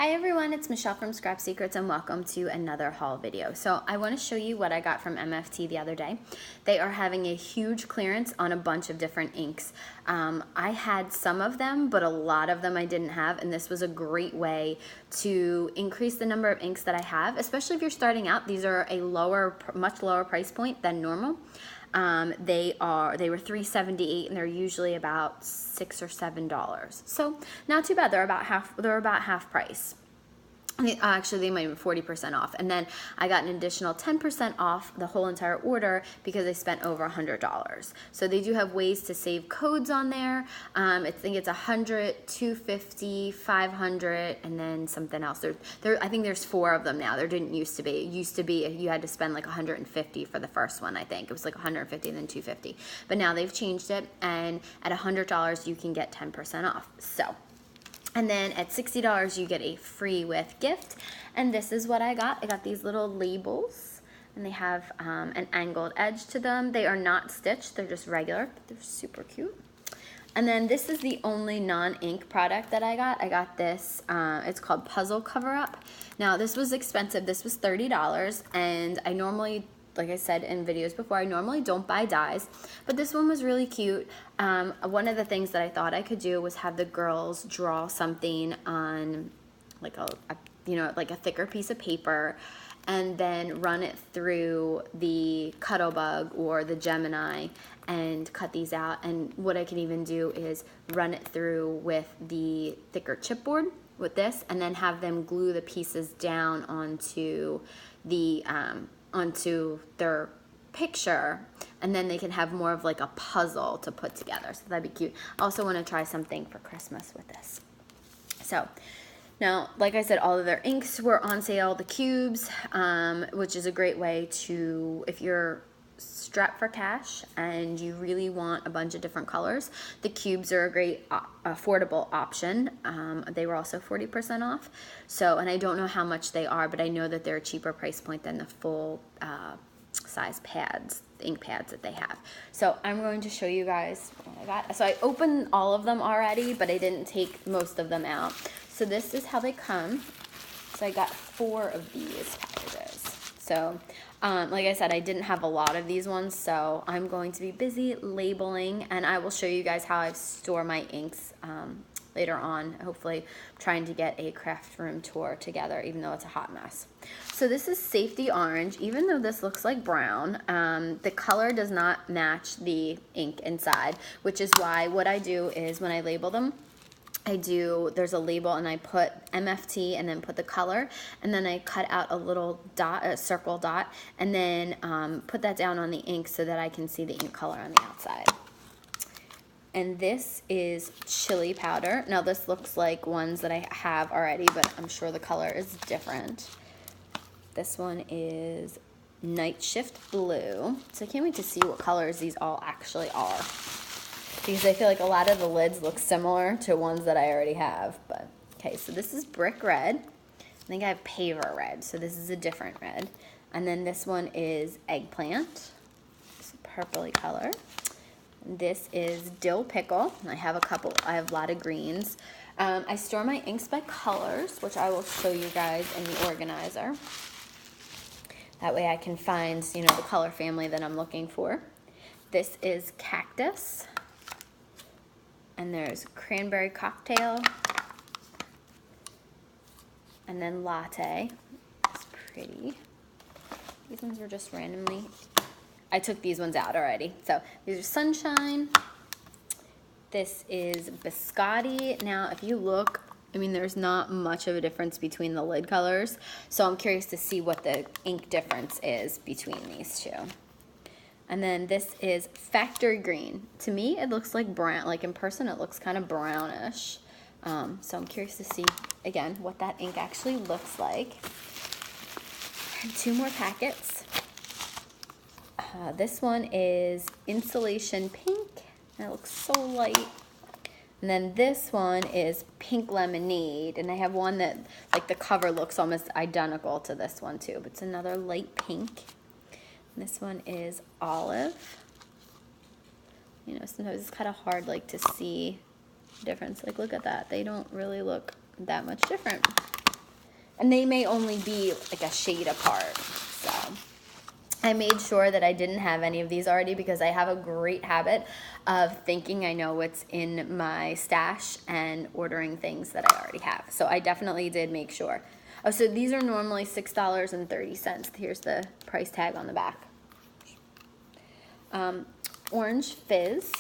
Hi everyone, it's Michelle from Scrap Secrets and welcome to another haul video. So I want to show you what I got from MFT the other day. They are having a huge clearance on a bunch of different inks. I had some of them, but a lot of them I didn't have, and this was a great way to increase the number of inks that I have, especially if you're starting out. These are a much lower price point than normal. They were $3.78 and they're usually about $6 or $7. So not too bad. They're about half price. Actually, they might be 40% off. And then I got an additional 10% off the whole entire order because I spent over $100. So they do have ways to save codes on there. I think it's 100, 250, 500, and then something else. I think there's 4 of them now. There didn't used to be. It used to be you had to spend like 150 for the first one, I think. It was like 150 and then 250. But now they've changed it, and at $100 you can get 10% off. So. And then at $60, you get a free with gift. And this is what I got. I got these little labels, and they have an angled edge to them. They are not stitched, they're just regular, but they're super cute. And then this is the only non-ink product that I got. I got this, it's called Puzzle Cover Up. Now this was expensive, this was $30, and I normally, like I said in videos before, I normally don't buy dies, but this one was really cute. One of the things that I thought I could do was have the girls draw something on like a thicker piece of paper, and then run it through the Cuttlebug or the Gemini and cut these out. And what I can even do is run it through with the thicker chipboard with this, and then have them glue the pieces down onto the onto their picture, and then they can have more of like a puzzle to put together. So that'd be cute. I also want to try something for Christmas with this. So now, like I said, all of their inks were on sale. The cubes, which is a great way to, if you're strapped for cash and you really want a bunch of different colors, the cubes are a great affordable option. They were also 40% off. So, and I don't know how much they are, but I know that they're a cheaper price point than the full size pads, ink pads that they have. So I'm going to show you guys what I got. So I opened all of them already, but I didn't take most of them out. So this is how they come. So I got 4 of these packages. So like I said, I didn't have a lot of these ones, so I'm going to be busy labeling, and I will show you guys how I store my inks later on. Hopefully I'm trying to get a craft room tour together, even though it's a hot mess. So this is Safety Orange. Even though this looks like brown, the color does not match the ink inside, which is why what I do is when I label them, there's a label, and I put MFT and then put the color, and then I cut out a little dot, a circle dot, and then put that down on the ink so that I can see the ink color on the outside. And this is chili powder. Now this looks like ones that I have already, but I'm sure the color is different. This one is Night Shift Blue. So I can't wait to see what colors these all actually are, because I feel like a lot of the lids look similar to ones that I already have. But okay, so this is Brick Red. I think I have Paver Red, so this is a different red. And then this one is Eggplant. It's a purpley color. This is Dill Pickle. I have a lot of greens. I store my inks by colors, which I will show you guys in the organizer. That way I can find, the color family that I'm looking for. This is Cactus. And there's Cranberry Cocktail. And then Latte. It's pretty. These ones were just randomly. I took these ones out already. So these are Sunshine. This is Biscotti. Now, if you look, there's not much of a difference between the lid colors. So I'm curious to see what the ink difference is between these two. And then this is Factory Green. To me, it looks like brown. Like in person, it looks kind of brownish. So I'm curious to see, again, what that ink actually looks like. And 2 more packets. This one is Insulation Pink. And it looks so light. And then this one is Pink Lemonade. And I have one that, like, the cover looks almost identical to this one too. But it's another light pink. And this one is Olive. Sometimes it's kind of hard, to see the difference. Like, look at that. They don't really look that much different. And they may only be like a shade apart. So I made sure that I didn't have any of these already because I have a great habit of thinking I know what's in my stash and ordering things that I already have. So I definitely did make sure. Oh, so these are normally $6.30. Here's the price tag on the back. Orange Fizz.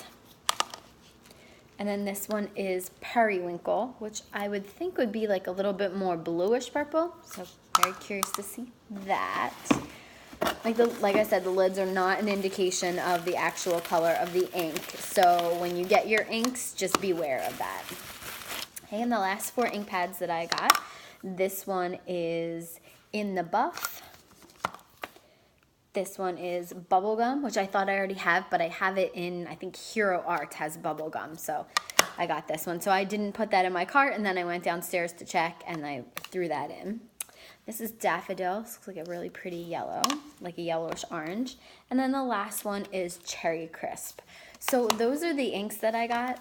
And then this one is Periwinkle, which I would think would be like a little bit more bluish purple. So very curious to see that. Like I said, the lids are not an indication of the actual color of the ink. So when you get your inks, just beware of that. Okay, and the last 4 ink pads that I got, this one is In the Buff. This one is Bubblegum, which I thought I already have, but I have it in, I think Hero Art has Bubblegum, so I got this one. So I didn't put that in my cart, and then I went downstairs to check, and I threw that in. This is Daffodil. This looks like a really pretty yellow, like a yellowish orange. And then the last one is Cherry Crisp. So those are the inks that I got.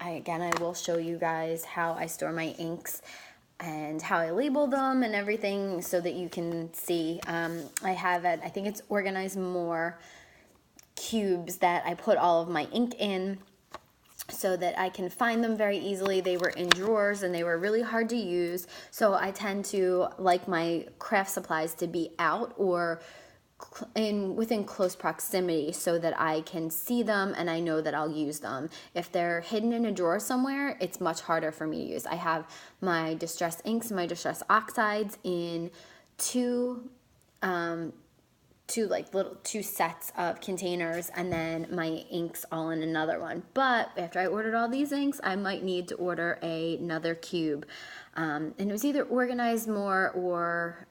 Again, I will show you guys how I store my inks and how I label them and everything so that you can see. I have it, I think it's Organize More cubes that I put all of my ink in so that I can find them very easily. They were in drawers and they were really hard to use. So I tend to like my craft supplies to be out or within close proximity so that I can see them and I know that I'll use them. If they're hidden in a drawer somewhere, it's much harder for me to use. I have my Distress inks and my Distress oxides in two sets of containers, and then my inks all in another one. But after I ordered all these inks, I might need to order another cube. And it was either Organize More or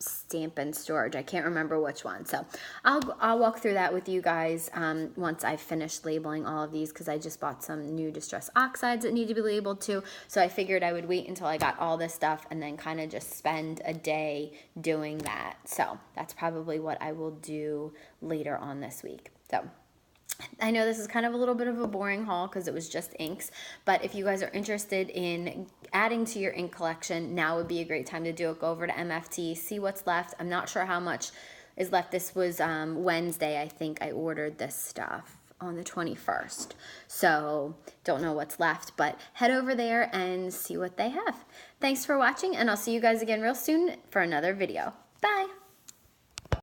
Stamp and Storage. I can't remember which one. So I'll walk through that with you guys once I've finished labeling all of these, because I just bought some new Distress oxides that need to be labeled too. So I figured I would wait until I got all this stuff and then kind of just spend a day doing that. So that's probably what I will do later on this week. So I know this is kind of a little bit of a boring haul because it was just inks, but if you guys are interested in adding to your ink collection, now would be a great time to do it. Go over to MFT, see what's left. I'm not sure how much is left. This was Wednesday, I think I ordered this stuff on the 21st. So don't know what's left, but head over there and see what they have. Thanks for watching, and I'll see you guys again real soon for another video. Bye!